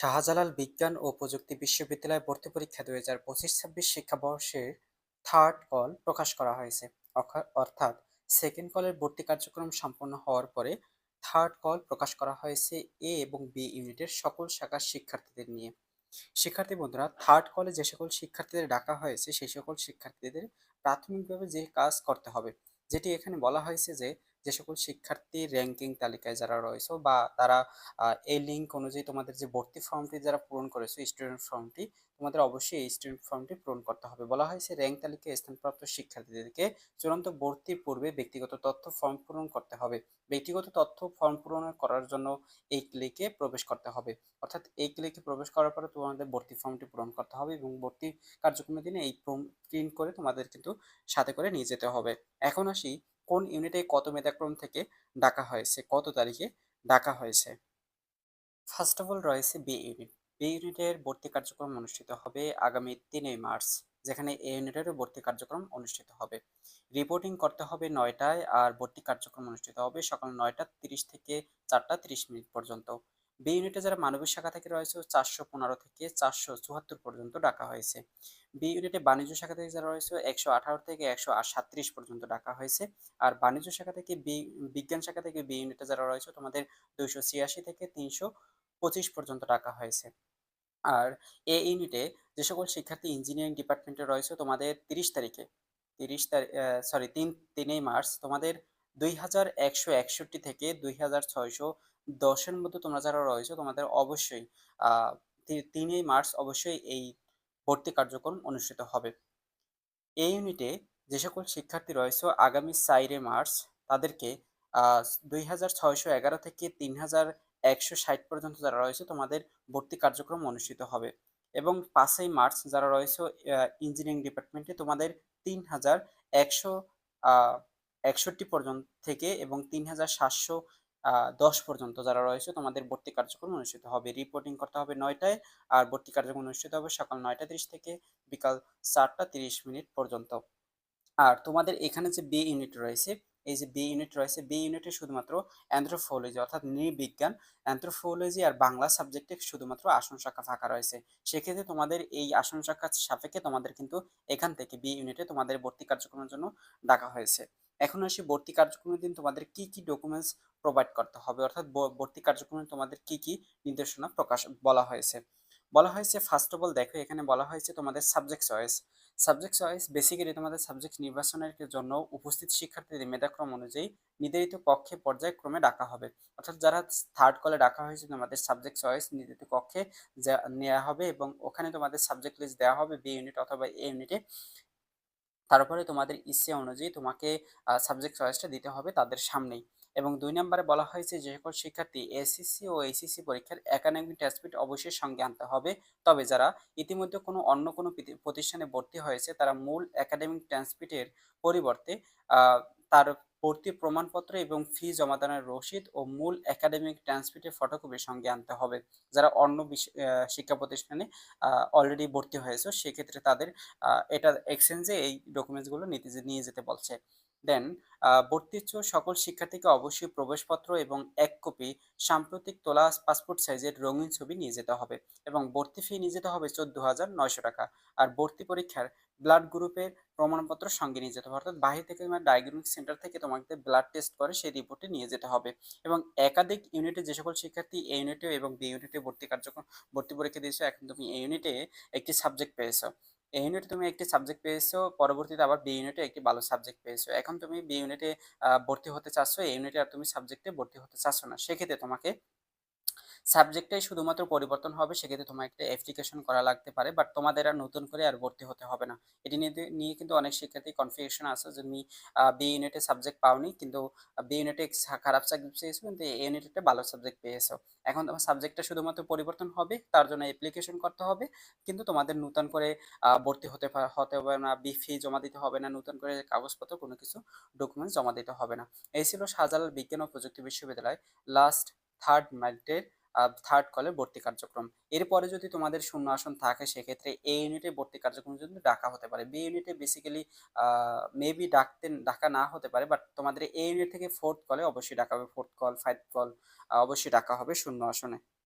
শাহজালাল বিজ্ঞান ও প্রযুক্তি বিশ্ববিদ্যালয় ভর্তি পরীক্ষা ২০২৫-২৬ শিক্ষাবর্ষের থার্ড কল প্রকাশ করা হয়েছে। অর্থাৎ সেকেন্ড কলের ভর্তি কার্যক্রম সম্পন্ন হওয়ার পরে থার্ড কল প্রকাশ করা হয়েছে এ এবং বি ইউনিটের সকল শাখার শিক্ষার্থীদের নিয়ে। শিক্ষার্থী বন্ধুরা, থার্ড কলে যে সকল শিক্ষার্থীদের ডাকা হয়েছে সেই সকল শিক্ষার্থীদের প্রাথমিকভাবে যে কাজ করতে হবে, যেটি এখানে বলা হয়েছে যে যে সকল শিক্ষার্থী র্যাঙ্কিং তালিকায় যারা রয়েছে বা তারা এই লিঙ্ক অনুযায়ী তোমাদের যে ভর্তি ফর্মটি যারা পূরণ করেছো স্টুডেন্ট ফর্মটি, তোমাদের অবশ্যই এই স্টুডেন্ট ফর্মটি পূরণ করতে হবে। বলা হয়েছে র্যাঙ্ক তালিকায় স্থানপ্রাপ্ত শিক্ষার্থীদেরকে চূড়ান্ত ভর্তির পূর্বে ব্যক্তিগত তথ্য ফর্ম পূরণ করতে হবে। ব্যক্তিগত তথ্য ফর্ম পূরণ করার জন্য এই ক্লিকে প্রবেশ করতে হবে। অর্থাৎ এই ক্লিকে প্রবেশ করার পরে তোমাদের ভর্তি ফর্মটি পূরণ করতে হবে এবং ভর্তি কার্যক্রমের দিনে এই ফর্ম প্রিন্ট করে তোমাদের কিন্তু সাথে করে নিয়ে যেতে হবে। এখন আসি, কোন ইউনিটে কত মেধাক্রম থেকে ডাকা হয়েছে, কত তারিখে ডাকা হয়েছে। ফার্স্ট অফ অল রয়েছে বি ইউনিট। বি ইউনিটের ভর্তি কার্যক্রম অনুষ্ঠিত হবে আগামী ৩ মার্চ, যেখানে এ ইউনিটেরও ভর্তি কার্যক্রম অনুষ্ঠিত হবে। রিপোর্টিং করতে হবে ৯টায়, আর ভর্তি কার্যক্রম অনুষ্ঠিত হবে সকাল ৯টা ৩০ থেকে ৪টা ৩০ পর্যন্ত। বি ইউনিটে যারা মানবিক শাখা থেকে রয়েছে ৪১৫ থেকে ৪৭৪ পর্যন্ত ডাকা হয়েছে। বি ইউনিটে বাণিজ্য শাখা থেকে যারা রয়েছে ১১৮ থেকে ১৩৭ পর্যন্ত ডাকা হয়েছে। আর বাণিজ্য শাখা থেকে বিজ্ঞান শাখা থেকে বি ইউনিটে যারা রয়েছে তোমাদের ২৮৬ থেকে ৩২৫ পর্যন্ত ডাকা হয়েছে। আর এ ইউনিটে যে সকল শিক্ষার্থী ইঞ্জিনিয়ারিং ডিপার্টমেন্টে রয়েছে তোমাদের ৩০ তারিখে, ৩০ তারিখ সরি ৩ই মার্চ তোমাদের ২১৬১ থেকে ২৬১০ এর মধ্যে তোমরা যারা রয়েছে তোমাদের অবশ্যই ৩ই মার্চ অবশ্যই এই ভর্তি কার্যক্রম অনুষ্ঠিত হবে। এই ইউনিটে যে সকল শিক্ষার্থী রয়েছে আগামী ৪ মার্চ তাদেরকে ২৬১১ থেকে ৩১৬০ পর্যন্ত যারা রয়েছে তোমাদের ভর্তি কার্যক্রম অনুষ্ঠিত হবে। এবং ৫ই মার্চ যারা রয়েছে ইঞ্জিনিয়ারিং ডিপার্টমেন্টে তোমাদের ৩১৬১ পর্যন্ত থেকে এবং ৩৭১০ পর্যন্ত যারা রয়েছে তোমাদের ভর্তি কার্যক্রম অনুষ্ঠিত হবে। রিপোর্টিং করতে হবে ৯টায়, আর ভর্তি কার্যক্রম অনুষ্ঠিত হবে সকাল ৯টা ৩০ থেকে বিকাল ৪টা ৩০ পর্যন্ত। আর তোমাদের এখানে যে বি ইউনিট রয়েছে, এই যে বি ইউনিট রয়েছে, বি ইউনিটে শুধুমাত্র অ্যানথ্রোপোলজি অর্থাৎ নৃবিজ্ঞান, অ্যানথ্রোপোলজি আর বাংলা সাবজেক্টে শুধুমাত্র আসন সংখ্যা ফাঁকা রয়েছে। সেক্ষেত্রে তোমাদের এই আসন সংখ্যার সাপেক্ষে তোমাদের কিন্তু এখান থেকে বি ইউনিটে তোমাদের ভর্তি কার্যক্রমের জন্য ডাকা হয়েছে। এখন আসি ভর্তি কার্যক্রমের দিন তোমাদের কি কি ডকুমেন্টস প্রোভাইড করতে হবে, অর্থাৎ ভর্তি কার্যক্রমে তোমাদের কি কি নির্দেশনা প্রকাশ বলা হয়েছে। বলা হয়েছে ফার্স্ট অফ অল দেখো, এখানে বলা হয়েছে তোমাদের subject choice. Subject choice basically তোমাদের সাবজেক্ট নির্বাচনের জন্য উপস্থিত শিক্ষার্থীদের মেধাক্রম অনুযায়ী নির্ধারিত কক্ষে পর্যায়ক্রমে ডাকা হবে। অর্থাৎ যারা থার্ড কলে ডাকা হয়েছে তোমাদের সাবজেক্ট চয়েস নির্ধারিত কক্ষে নেওয়া হবে এবং ওখানে তোমাদের সাবজেক্ট লিস্ট দেওয়া হবে বি ইউনিট অথবা এ ইউনিটে। তারপরে তোমাদের ইচ্ছে অনুযায়ী তোমাকে সাবজেক্ট চয়েসটা দিতে হবে তাদের সামনেই। এবং ২ নম্বরে বলা হয়েছে যে সকল শিক্ষার্থী এসএসসি ও এইচএসসি পরীক্ষার একাডেমিক টেস্টবিট অবশ্যই সঙ্গে আনতে হবে। তবে যারা ইতিমধ্যে অন্য কোনো প্রতিষ্ঠানে ভর্তি হয়েছে তারা মূল একাডেমিক ট্রান্সক্রিপ্টের পরিবর্তে তার ভর্তির প্রমাণপত্র এবং ফি জমাদানের রসিদ ও মূল একাডেমিক ট্রান্সক্রিপ্টের ফটোকপি সঙ্গে আনতে হবে। যারা অন্য শিক্ষা প্রতিষ্ঠানে অলরেডি ভর্তি হয়েছে সেক্ষেত্রে তাদের এটা এক্সচেঞ্জে এই ডকুমেন্টসগুলো নিয়ে যেতে বলছে। দেন ভর্তি ইচ্ছুক সকল শিক্ষার্থীকে অবশ্যই প্রবেশপত্র এবং ১ কপি সাম্প্রতিক তোলা পাসপোর্ট সাইজের রঙিন ছবি নিয়ে যেতে হবে এবং ভর্তি ফি নিয়ে যেতে হবে ১৪,৯০০ টাকা। আর ভর্তি পরীক্ষার ব্লাড গ্রুপের প্রমাণপত্র সঙ্গে নিয়ে যেতে হবে, অর্থাৎ বাহির থেকে তোমার ডায়াগনস্টিক সেন্টার থেকে তোমাকে ব্লাড টেস্ট করে সেই রিপোর্টটি নিয়ে যেতে হবে। এবং একাধিক ইউনিটে যে সকল শিক্ষার্থী এ ইউনিটে এবং বি ইউনিটে ভর্তি পরীক্ষা দিয়েছো, এখন তুমি এ ইউনিটে একটি সাবজেক্ট পেয়েছো, এই ইউনিটে তুমি একটি সাবজেক্ট পেয়েছো, পরবর্তীতে আবার বি ইউনিটে একটি ভালো সাবজেক্ট পেয়েছো, এখন তুমি বি ইউনিটে ভর্তি হতে চাচ্ছ, এই ইউনিটে আর তুমি সাবজেক্টে ভর্তি হতে চাচ্ছ না, সেক্ষেত্রে তোমাকে সাবজেক্টটাই শুধুমাত্র পরিবর্তন হবে। সেক্ষেত্রে তোমার একটা অ্যাপ্লিকেশন করা লাগতে পারে, বাট তোমাদের আর নতুন করে আর ভর্তি হতে হবে না। এটি নিয়ে কিন্তু অনেক শিক্ষার্থী কনফিউশন আছে যে তুমি বি ইউনিটে সাবজেক্ট পাওনি, কিন্তু বি ইউনিটে খারাপ সাবজেক্ট পেয়েছো কিন্তু এ ইউনিটে একটা ভালো সাবজেক্ট পেয়েছো। এখন তোমার সাবজেক্টটা শুধুমাত্র পরিবর্তন হবে, তার জন্য অ্যাপ্লিকেশন করতে হবে, কিন্তু তোমাদের নতুন করে ভর্তি হতে হবে না, ফি জমা দিতে হবে না, নতুন করে কাগজপত্র কোনো কিছু ডকুমেন্টস জমা দিতে হবে না। এই ছিল শাহজালাল বিজ্ঞান ও প্রযুক্তি বিশ্ববিদ্যালয় লাস্ট থার্ড মাইল্ডের থার্ড কলের ভর্তি কার্যক্রম। এরপরে যদি তোমাদের শূন্য আসন থাকে সেক্ষেত্রে এ ইউনিটে ভর্তি কার্যক্রম যদি ডাকা হতে পারে। বি ইউনিটে বেসিক্যালি মেবি ডাকা না হতে পারে, বাট তোমাদের এ ইউনিট থেকে ফোর্থ কলে অবশ্যই ডাকা হবে, ফোর্থ কল ফাইভ কল অবশ্যই ডাকা হবে শূন্য আসনে।